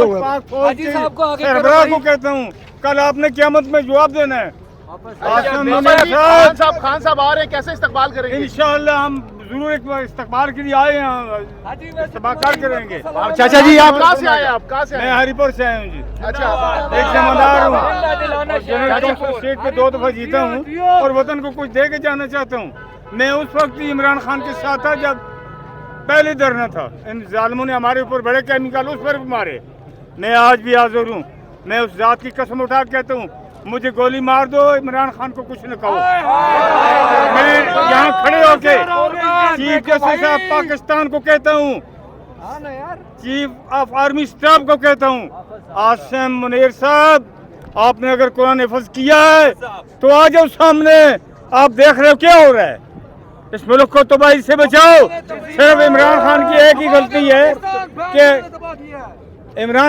हाजी साहब को आगे सरबराह को कहता हूँ, कल आपने क़यामत में जवाब देना है। खान साहब आ रहे हैं, कैसे इस्तकबाल करेंगे? इंशाअल्लाह हम जरूर एक बार इस्तकबाल के लिए आए हैं, इस्तकबाल करेंगे। चाचा जी आप कहाँ से आए? आप कहाँ से मैं आए? हरिपुर से आया हूँ जी, अच्छा, एक जमादार हूँ, जनरल काउंसिल स्टेट पे 2 दफा जीता हूँ और वतन को कुछ दे के जाना चाहता हूँ। मैं उस वक्त इमरान खान के साथ था जब पहले धरना था, इन जालिमों ने हमारे ऊपर बड़े केमिकल उस पर भी मारे। मैं आज भी हाजिर हूँ, मैं उस जात की कसम उठा के कहता हूँ, मुझे गोली मार दो, इमरान खान को कुछ न कहो। मैं यहाँ खड़े होके चीफ जस्टिस ऑफ पाकिस्तान को कहता हूँ, चीफ ऑफ आर्मी स्टाफ को कहता हूँ, आसिम मुनीर साहब, आपने अगर कुरान हिफ्ज किया है तो आ जाओ सामने। आप देख रहे हो क्या हो रहा है, इस मुल्क को तबाही से बचाओ। सिर्फ इमरान खान की एक ही गलती है कि इमरान